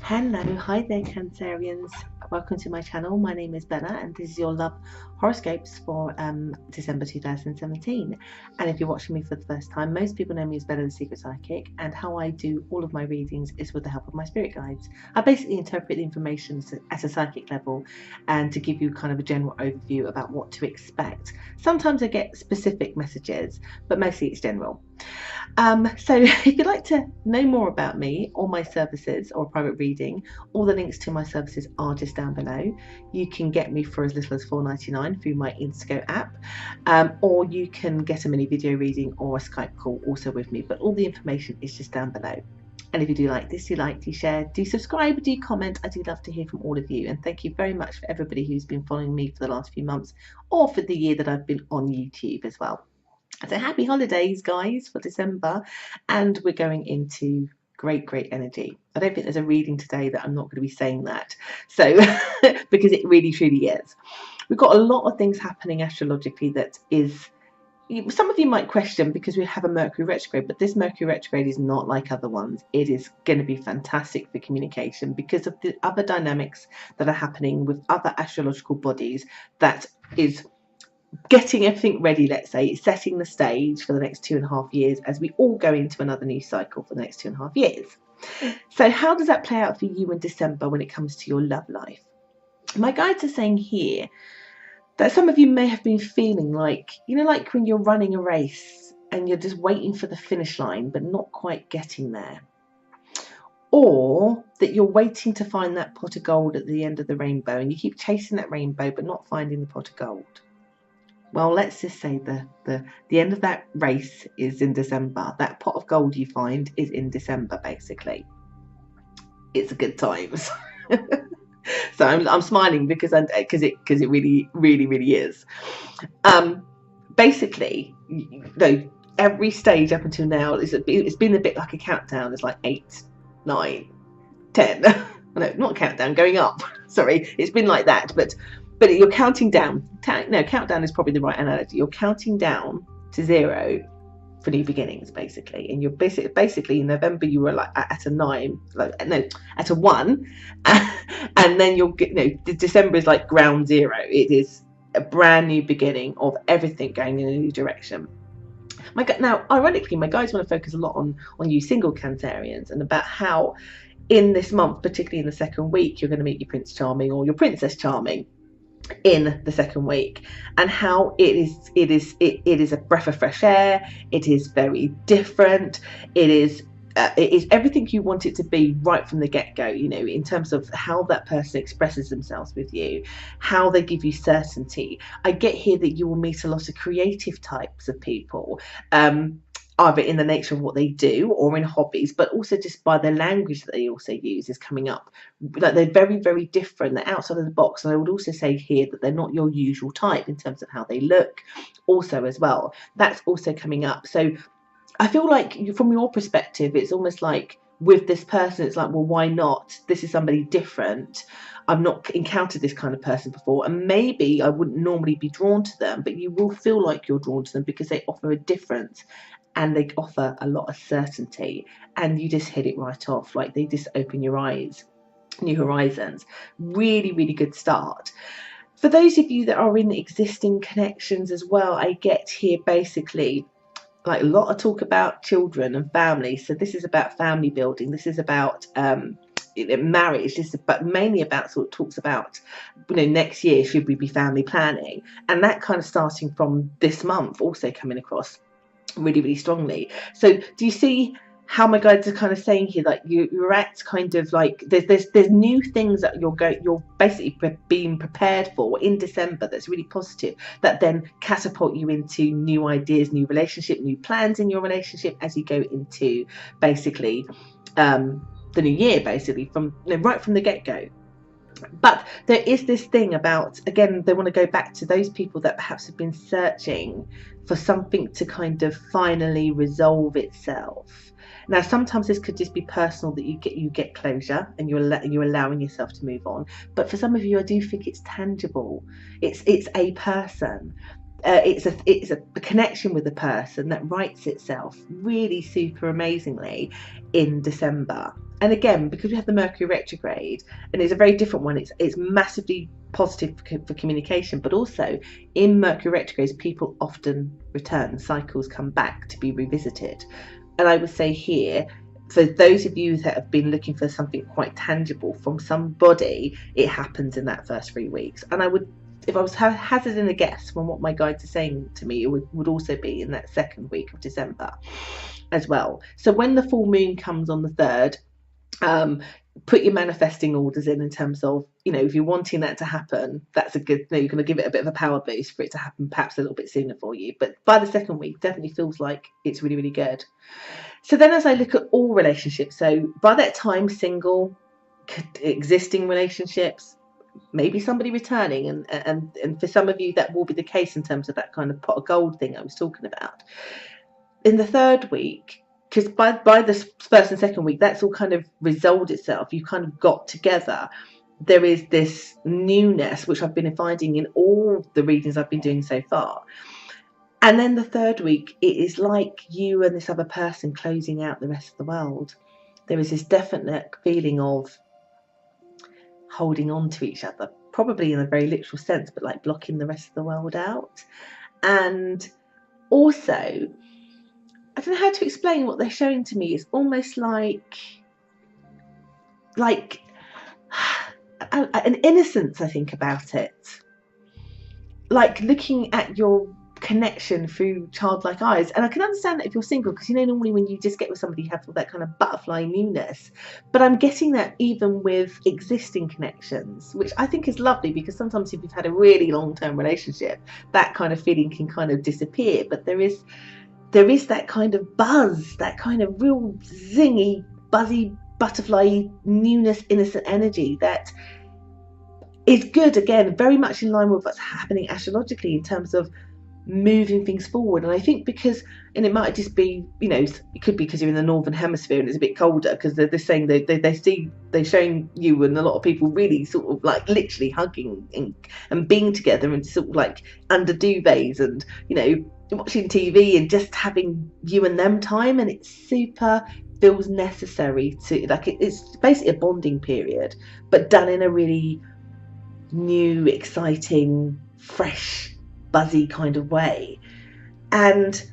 Hello, hi there Cancerians. Welcome to my channel. My name is Bella and this is your love horoscopes for December 2017. And if you're watching me for the first time, most people know me as Bella the Secret Psychic, and how I do all of my readings is with the help of my spirit guides. I basically interpret the information at a psychic level and to give you kind of a general overview about what to expect. Sometimes I get specific messages, but mostly it's general. So if you'd like to know more about me or my services or private reading, all the links to my services are just down below. You can get me for as little as $4.99 through my Insco app, or you can get a mini video reading or a Skype call also with me, but all the information is just down below. And if you do like this, do share, do subscribe, do comment. I do love to hear from all of you. And thank you very much for everybody who's been following me for the last few months or for the year that I've been on YouTube as well. So happy holidays, guys, for December, and we're going into great energy. I don't think there's a reading today that I'm not going to be saying that, so because it really truly is. We've got a lot of things happening astrologically that is, some of you might question because we have a Mercury retrograde, but this Mercury retrograde is not like other ones. It is going to be fantastic for communication because of the other dynamics that are happening with other astrological bodies. That is getting everything ready, let's say, setting the stage for the next 2.5 years as we all go into another new cycle for the next 2.5 years. So how does that play out for you in December when it comes to your love life? My guides are saying here that some of you may have been feeling like, you know, like when you're running a race and you're just waiting for the finish line but not quite getting there. Or that you're waiting to find that pot of gold at the end of the rainbow and you keep chasing that rainbow but not finding the pot of gold. Well, let's just say the end of that race is in December. That pot of gold you find is in December, basically. It's a good times. So I'm smiling because it really is. Basically, though, every stage up until now it's been a bit like a countdown. It's like 8, 9, 10. No, not countdown, going up. Sorry, it's been like that, but you're counting down. No, countdown is probably the right analogy. You're counting down to 0 for new beginnings, basically. And you're basically in November you were like at a 9, at a 1, and then December is like ground zero. It is a brand new beginning of everything going in a new direction. Now, ironically, my guides want to focus a lot on you single Cancerians and about how in this month, particularly in the second week, you're going to meet your Prince Charming or your Princess Charming in the second week, and how it is a breath of fresh air. It is very different. It is everything you want it to be right from the get-go, you know, in terms of how that person expresses themselves with you, how they give you certainty. I get here that you will meet a lot of creative types of people, either in the nature of what they do or in hobbies, but also just by the language that they also use is coming up. Like they're very different. They're outside of the box. And I would also say here that they're not your usual type in terms of how they look also as well. That's also coming up. So I feel like from your perspective, it's almost like with this person, it's like, well, why not? This is somebody different. I've not encountered this kind of person before, and maybe I wouldn't normally be drawn to them, but you will feel like you're drawn to them because they offer a difference. And they offer a lot of certainty, and you just hit it right off. Like they just open your eyes, new horizons. Really good start. For those of you that are in existing connections as well, I get here basically like a lot of talk about children and family. So this is about family building. This is about marriage. This is mainly about sort of talks about, you know, next year should we be family planning, and that kind of starting from this month also coming across really strongly. So do you see how my guides are kind of saying here, like you're at kind of like there's new things that you're basically being prepared for in December that's really positive, that then catapult you into new ideas, new relationship, new plans in your relationship as you go into basically the new year, basically from right from the get-go. But there is this thing about, again, they want to go back to those people that perhaps have been searching for something to kind of finally resolve itself. Now, sometimes this could just be personal, that you get closure and you're allowing yourself to move on. But for some of you, I do think it's tangible. It's a person. It's a connection with a person that writes itself really super amazingly in December. And again, because we have the Mercury retrograde, and it's a very different one, it's massively positive for communication, but also in Mercury retrogrades, people often return, cycles come back to be revisited. And I would say here, for those of you that have been looking for something quite tangible from somebody, it happens in that first 3 weeks. And I would, if I was hazarding a guess from what my guides are saying to me, it would also be in that second week of December as well. So when the full moon comes on the 3rd, put your manifesting orders in terms of, you know, if you're wanting that to happen, that's a good, you're going to give it a bit of a power boost for it to happen perhaps a little bit sooner for you. But by the second week, definitely feels like it's really, really good. So then as I look at all relationships, so by that time, single, existing relationships, maybe somebody returning, and for some of you that will be the case in terms of that kind of pot of gold thing I was talking about. In the 3rd week, because by the first and second week, that's all kind of resolved itself. You kind of got together. There is this newness, which I've been finding in all the readings I've been doing so far. And then the 3rd week, it is like you and this other person closing out the rest of the world. There is this definite feeling of holding on to each other, probably in a very literal sense, but like blocking the rest of the world out. And also, I don't know how to explain what they're showing to me. It's almost like an innocence, I think, about it. Like looking at your connection through childlike eyes. And I can understand that if you're single, because, you know, normally when you just get with somebody, you have all that kind of butterfly newness. But I'm getting that even with existing connections, which I think is lovely, because sometimes if you've had a really long-term relationship, that kind of feeling can kind of disappear. But there is that kind of buzz, that kind of real zingy, buzzy, butterfly newness, innocent energy that is good. Again, very much in line with what's happening astrologically in terms of moving things forward. And I think because, and it might just be, you know, it could be because you're in the northern hemisphere and it's a bit colder, because they're saying they're showing you and a lot of people really sort of like literally hugging and being together and sort of like under duvets and, you know, watching TV and just having you and them time. And it's super, feels necessary to, like, it's basically a bonding period, but done in a really new, exciting, fresh, buzzy kind of way. And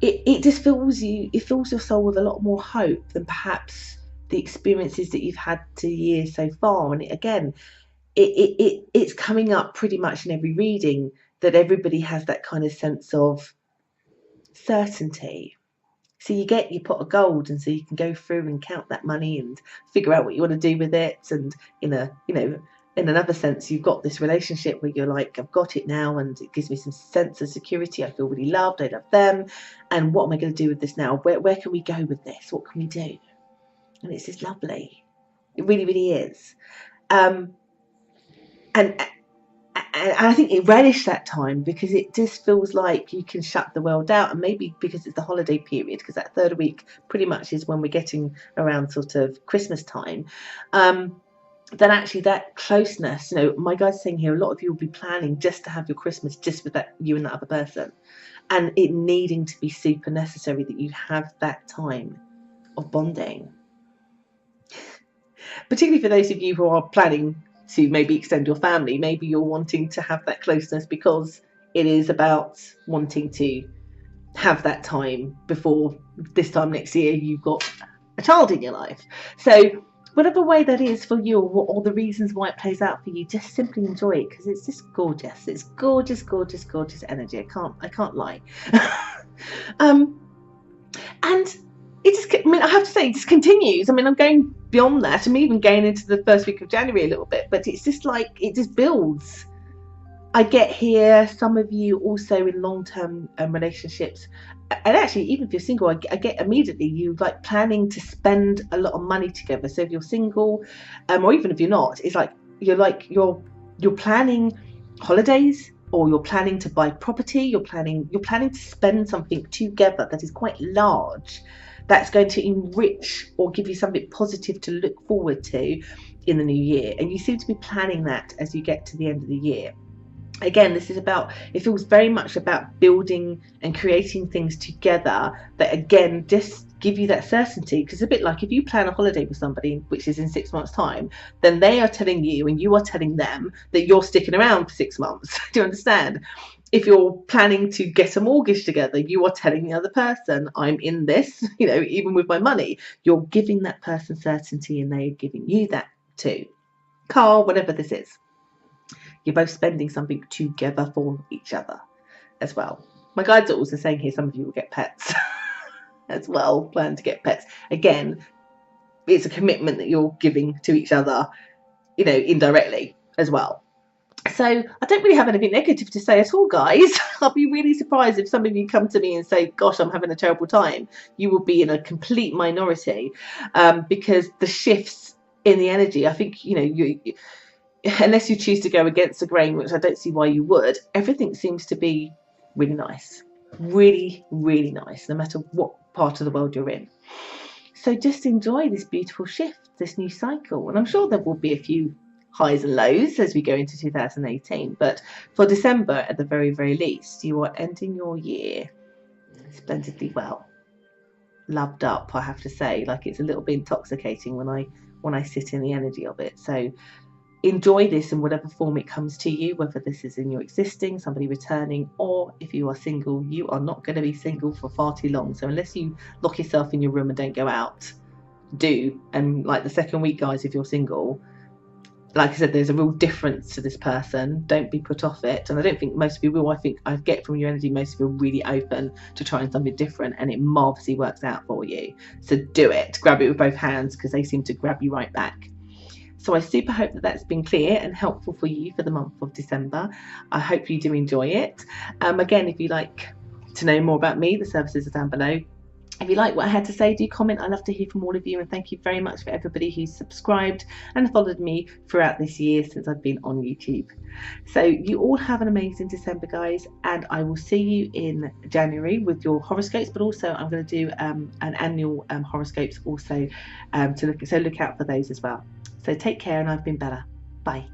it just fills your soul with a lot more hope than perhaps the experiences that you've had to years so far. And it's coming up pretty much in every reading that everybody has that kind of sense of certainty. So you get your pot of gold, and so you can go through and count that money and figure out what you want to do with it. And in another sense, you've got this relationship where you're like, I've got it now, and it gives me some sense of security. I feel really loved. I love them. And what am I going to do with this now? Where can we go with this? What can we do? And it's just lovely. It really, really is. And I think it relished that time, because it just feels like you can shut the world out. And maybe because it's the holiday period, because that 3rd week pretty much is when we're getting around sort of Christmas time. Then actually that closeness, you know, my guide's saying here, a lot of you will be planning just to have your Christmas just with that, you and that other person, and it needing to be super necessary that you have that time of bonding. Particularly for those of you who are planning to maybe extend your family, maybe you're wanting to have that closeness because it is about wanting to have that time before this time next year you've got a child in your life. So whatever way that is for you, or the reasons why it plays out for you, just simply enjoy it, because it's just gorgeous. It's gorgeous, gorgeous, gorgeous energy. I can't lie. And it just, I mean, I have to say, it just continues. I mean, I'm going beyond that. I'm even going into the first week of January a little bit, but it's just like, it just builds. I get here, some of you also in long-term relationships, and actually even if you're single, I get immediately you like planning to spend a lot of money together. So if you're single, or even if you're not, it's like you're planning holidays, or you're planning to buy property, you're planning to spend something together that is quite large, that's going to enrich or give you something positive to look forward to in the new year. And you seem to be planning that as you get to the end of the year. Again, this is about, it feels very much about building and creating things together that, again, just give you that certainty, because it's a bit like if you plan a holiday with somebody which is in 6 months time, then they are telling you and you are telling them that you're sticking around for 6 months. Do you understand? If you're planning to get a mortgage together, you are telling the other person, I'm in this, even with my money. You're giving that person certainty and they're giving you that too. Car, whatever this is, you're both spending something together for each other as well. My guides are also saying here some of you will get pets as well, plan to get pets. Again, it's a commitment that you're giving to each other, indirectly as well. So I don't really have anything negative to say at all, guys. I'll be really surprised if some of you come to me and say, gosh, I'm having a terrible time. You will be in a complete minority, because the shifts in the energy, I think, you unless you choose to go against the grain, which I don't see why you would, everything seems to be really nice. Really, really nice, no matter what part of the world you're in. So just enjoy this beautiful shift, this new cycle. And I'm sure there will be a few highs and lows as we go into 2018. But for December, at the very, very least, you are ending your year splendidly well. Loved up, I have to say. Like, it's a little bit intoxicating when I sit in the energy of it. So enjoy this in whatever form it comes to you, whether this is in your existing, somebody returning, or if you are single, you are not going to be single for far too long. So unless you lock yourself in your room and don't go out, do. And like the second week, guys, if you're single, like I said, there's a real difference to this person. Don't be put off it. And I don't think most of you will. I think I get from your energy, most of you are really open to trying something different, and it marvelously works out for you. So do it. Grab it with both hands, because they seem to grab you right back. So I super hope that that's been clear and helpful for you for the month of December. I hope you do enjoy it. Again, if you'd like to know more about me, the services are down below. If you like what I had to say, do comment. I love to hear from all of you, and thank you very much for everybody who's subscribed and followed me throughout this year since I've been on YouTube. So you all have an amazing December, guys, and I will see you in January with your horoscopes, but also I'm going to do an annual horoscopes also, so look out for those as well. So take care, and I've been Bella. Bye.